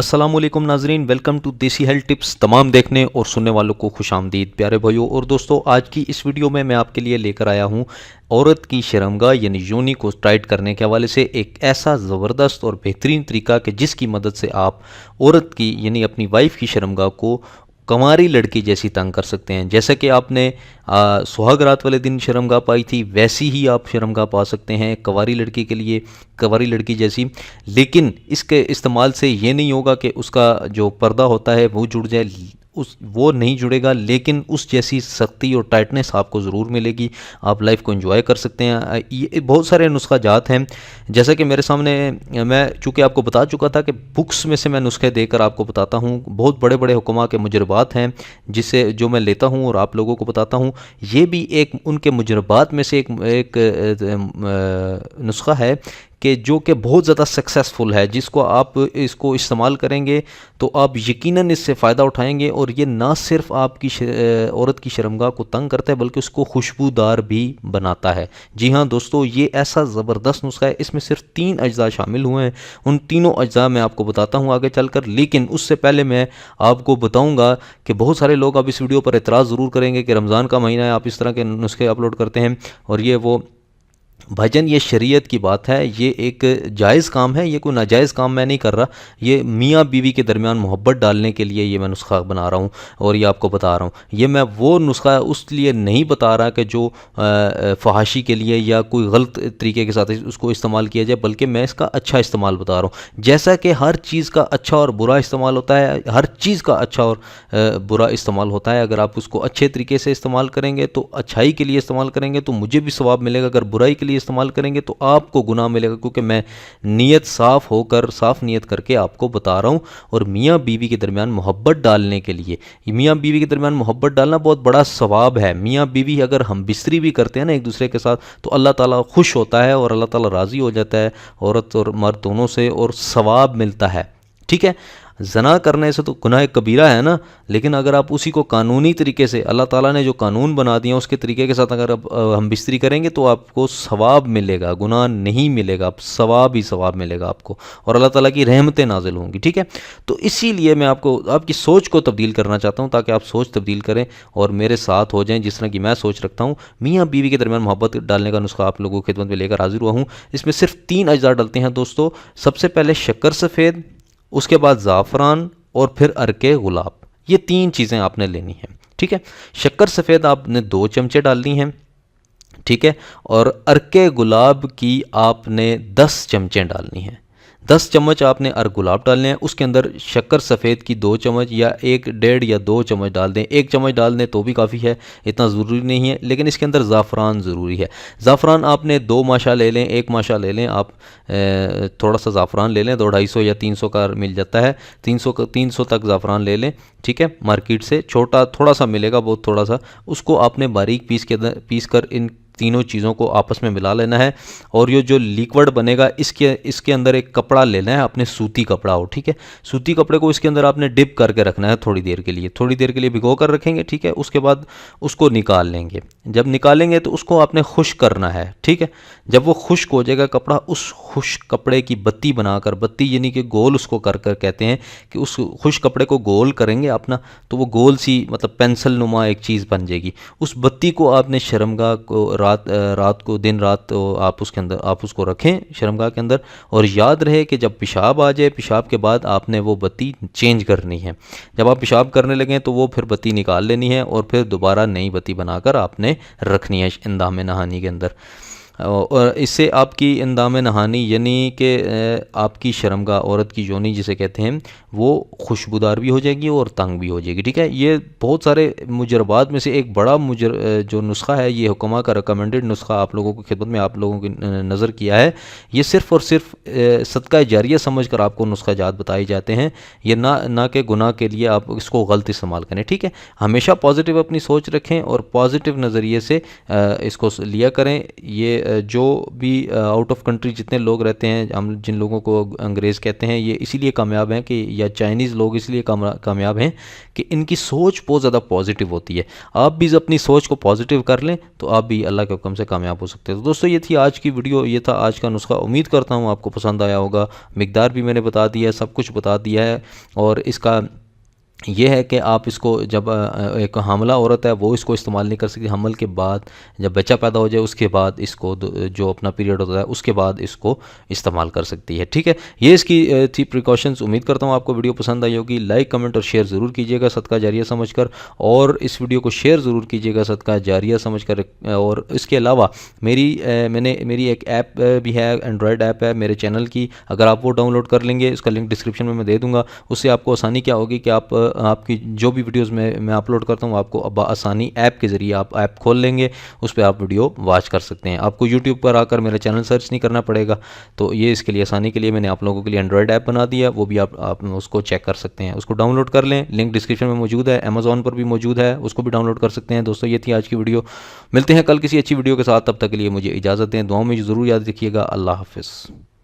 अस्सलामुअलैकुम नाजरीन, welcome to देसी हेल्थ टिप्स। तमाम देखने और सुनने वालों को खुशामदीद। प्यारे भाइयों और दोस्तों, आज की इस वीडियो में मैं आपके लिए लेकर आया हूं औरत की शर्मगाह यानी योनि को टाइट करने के हवाले से एक ऐसा ज़बरदस्त और बेहतरीन तरीका कि जिसकी मदद से आप औरत की यानी अपनी वाइफ की शर्मगाह को कंवारी लड़की जैसी तंग कर सकते हैं। जैसे कि आपने सुहाग रात वाले दिन शर्मगाह पाई थी, वैसी ही आप शर्मगाह पा सकते हैं कंवारी लड़की के लिए, कंवारी लड़की जैसी। लेकिन इसके इस्तेमाल से ये नहीं होगा कि उसका जो पर्दा होता है वो जुड़ जाए, वो नहीं जुड़ेगा, लेकिन उस जैसी सख्ती और टाइटनेस आपको ज़रूर मिलेगी। आप लाइफ को एंजॉय कर सकते हैं। ये बहुत सारे नुस्खा जात हैं, जैसा कि मेरे सामने मैं चूँकि आपको बता चुका था कि बुक्स में से मैं नुस्खे देकर आपको बताता हूँ। बहुत बड़े बड़े हुक्मा के मुजरबात हैं जिससे जो मैं लेता हूँ और आप लोगों को बताता हूँ। ये भी एक उनके मुजरबात में से एक नुस्खा है कि जो कि बहुत ज़्यादा सक्सेसफुल है, जिसको आप इसको इस्तेमाल करेंगे तो आप यकीनन इससे फ़ायदा उठाएंगे। और ये ना सिर्फ आपकी औरत की शर्मगाह को तंग करता है बल्कि उसको खुशबूदार भी बनाता है। जी हाँ दोस्तों, ये ऐसा ज़बरदस्त नुस्खा है। इसमें सिर्फ 3 अज्जा शामिल हुए हैं। उन तीनों अज्जा मैं आपको बताता हूँ आगे चलकर, लेकिन उससे पहले मैं आपको बताऊँगा कि बहुत सारे लोग अब इस वीडियो पर एतराज़ ज़रूर करेंगे कि रमज़ान का महीना है, आप इस तरह के नुस्खे अपलोड करते हैं। और ये वो भाईजान, ये शरीयत की बात है, ये एक जायज़ काम है, ये कोई नाजायज़ काम मैं नहीं कर रहा। ये मियाँ बीवी के दरमियान मोहब्बत डालने के लिए ये मैं नुस्खा बना रहा हूँ और ये आपको बता रहा हूँ। ये मैं वो नुस्खा उस लिए नहीं बता रहा कि जो फहाशी के लिए या कोई गलत तरीके के साथ उसको इस्तेमाल किया जाए, बल्कि मैं इसका अच्छा इस्तेमाल बता रहा हूँ। जैसा कि हर चीज़ का अच्छा और बुरा इस्तेमाल होता है, हर चीज़ का अच्छा और बुरा इस्तेमाल होता है। अगर आप उसको अच्छे तरीके से इस्तेमाल करेंगे तो अच्छाई के लिए इस्तेमाल करेंगे तो मुझे भी सवाब मिलेगा, अगर बुराई के लिए इस्तेमाल करेंगे तो आपको गुनाह मिलेगा, क्योंकि मैं नीयत साफ होकर साफ नीयत करके आपको बता रहा हूं। और मियाँ बीवी के दरमियान मोहब्बत डालने के लिए, मियाँ बीवी के दरमियान मोहब्बत डालना बहुत बड़ा सवाब है। मियाँ बीवी अगर हम बिस्तरी भी करते हैं ना एक दूसरे के साथ, तो अल्लाह ताला खुश होता है और अल्लाह ताला राज़ी हो जाता है औरत और मर्द दोनों से, और सवाब मिलता है। ठीक है, जना करने से तो गुनाह कबीरा है ना, लेकिन अगर आप उसी को कानूनी तरीके से, अल्लाह ताला ने जो कानून बना दिया उसके तरीके के साथ अगर हम बिस्तरी करेंगे तो आपको सवाब मिलेगा, गुनाह नहीं मिलेगा, सवाब ही सवाब मिलेगा आपको, और अल्लाह ताला की रहमतें नाजिल होंगी। ठीक है, तो इसीलिए मैं आपको आपकी सोच को तब्दील करना चाहता हूँ, ताकि आप सोच तब्दील करें और मेरे साथ हो जाएं जिस तरह की मैं सोच रखता हूँ। मियाँ बीवी के दरमियान मोहब्बत डालने का नुस्खा आप लोगों की खिदमत में लेकर हाजिर हुआ हूँ। इसमें सिर्फ 3 अज्जा डलते हैं दोस्तों। सबसे पहले शक्कर सफ़ेद, उसके बाद ज़ाफ़रान और फिर अर्के गुलाब। ये 3 चीज़ें आपने लेनी हैं। ठीक है, शक्कर सफ़ेद आपने 2 चमचे डालनी हैं। ठीक है, और अर्के गुलाब की आपने 10 चमचे डालनी हैं। 10 चम्मच आपने अर्क गुलाब डालने हैं, उसके अंदर शक्कर सफ़ेद की 2 चम्मच या 1, 1.5 या 2 चम्मच डाल दें। 1 चम्मच डाल दें तो भी काफ़ी है, इतना ज़रूरी नहीं है। लेकिन इसके अंदर ज़ाफ़रान ज़रूरी है। ज़ाफ़रान आपने 2 माशा ले लें, 1 माशा ले लें आप, थोड़ा सा ज़ाफ़रान ले लें, 200-250 या 300 का मिल जाता है, 300 तक ज़ाफ़रान ले लें। ठीक है, मार्केट से छोटा थोड़ा सा मिलेगा, बहुत थोड़ा सा। उसको आपने बारीक पीस कर इन तीनों चीज़ों को आपस में मिला लेना है। और ये जो लिक्विड बनेगा इसके अंदर एक कपड़ा लेना है, अपने सूती कपड़ा हो। ठीक है, सूती कपड़े को इसके अंदर आपने डिप करके रखना है थोड़ी देर के लिए भिगो कर रखेंगे। ठीक है, उसके बाद उसको निकाल लेंगे। जब निकालेंगे तो उसको आपने खुश्क करना है। ठीक है, जब वो खुश्क हो जाएगा कपड़ा, उस खुश्क कपड़े की बत्ती बनाकर, बत्ती यानी कि गोल उसको कर कहते हैं कि उस खुश्क कपड़े को गोल करेंगे अपना, तो वो गोल सी मतलब पेंसिल नुमा एक चीज़ बन जाएगी। उस बत्ती को आपने शर्मगाह को रात को दिन रात तो आप उसके अंदर आप उसको रखें शर्मगाह के अंदर। और याद रहे कि जब पेशाब आ जाए, पेशाब के बाद आपने वो बत्ती चेंज करनी है। जब आप पेशाब करने लगें तो वो फिर बत्ती निकाल लेनी है और फिर दोबारा नई बत्ती बनाकर आपने रखनी है इंदाम नहानी के अंदर। और इससे आपकी इंदाम नहानी यानी कि आपकी शर्मगाह, औरत की योनि जिसे कहते हैं, वो खुशबूदार भी हो जाएगी और तंग भी हो जाएगी। ठीक है, ये बहुत सारे मुजरबात में से एक बड़ा जो नुस्खा है, ये हुक्मा का रिकमेंडेड नुस्खा आप लोगों की खिदमत में आप लोगों की नज़र किया है। ये सिर्फ़ और सिर्फ सदका जारिया समझ कर आपको नुस्खा जात बताए जाते हैं। ये ना कि गुनाह के लिए आप इसको गलत इस्तेमाल करें। ठीक है, हमेशा पॉजिटिव अपनी सोच रखें और पॉजिटिव नज़रिए से इसको लिया करें। ये जो भी आउट ऑफ कंट्री जितने लोग रहते हैं, हम जिन लोगों को अंग्रेज़ कहते हैं, ये इसीलिए कामयाब हैं कि, या चाइनीज़ लोग इसलिए कामयाब हैं कि इनकी सोच बहुत ज़्यादा पॉजिटिव होती है। आप भी अपनी सोच को पॉजिटिव कर लें तो आप भी अल्लाह के हुक्म से कामयाब हो सकते हैं। तो दोस्तों ये थी आज की वीडियो, ये था आज का नुस्खा। उम्मीद करता हूँ आपको पसंद आया होगा। मिकदार भी मैंने बता दिया है, सब कुछ बता दिया है। और इसका ये है कि आप इसको जब एक हामला औरत है वो इसको इस्तेमाल नहीं कर सकती। हमल के बाद जब बच्चा पैदा हो जाए उसके बाद इसको जो अपना पीरियड होता है उसके बाद इसको इस्तेमाल कर सकती है। ठीक है, ये इसकी थी प्रिकॉशंस। उम्मीद करता हूँ आपको वीडियो पसंद आई होगी। लाइक कमेंट और शेयर ज़रूर कीजिएगा सदका जारिया समझकर, और इस वीडियो को शेयर ज़रूर कीजिएगा सदका जारिया समझकर। और इसके अलावा मेरी एक ऐप भी है, एंड्रॉयड ऐप है मेरे चैनल की। अगर आप वो डाउनलोड कर लेंगे, उसका लिंक डिस्क्रिप्शन में मैं दे दूँगा। उससे आपको आसानी क्या होगी कि आपकी जो भी वीडियोस मैं अपलोड करता हूँ आपको अब आसानी ऐप के ज़रिए आप ऐप खोल लेंगे, उस पर आप वीडियो वॉच कर सकते हैं। आपको यूट्यूब पर आकर मेरा चैनल सर्च नहीं करना पड़ेगा। तो ये इसके लिए आसानी के लिए मैंने आप लोगों के लिए एंड्रॉयड ऐप बना दिया, वो भी आप उसको चेक कर सकते हैं। उसको डाउनलोड कर लें, लिंक डिस्क्रिप्शन में मौजूद है। अमेज़ॉन पर भी मौजूद है, उसको भी डाउनलोड कर सकते हैं। दोस्तों ये थी आज की वीडियो। मिलते हैं कल किसी अच्छी वीडियो के साथ, तब तक के लिए मुझे इजाज़त दें। दुआओं में ज़रूर याद रखिएगा। अल्लाह हाफ़िज़।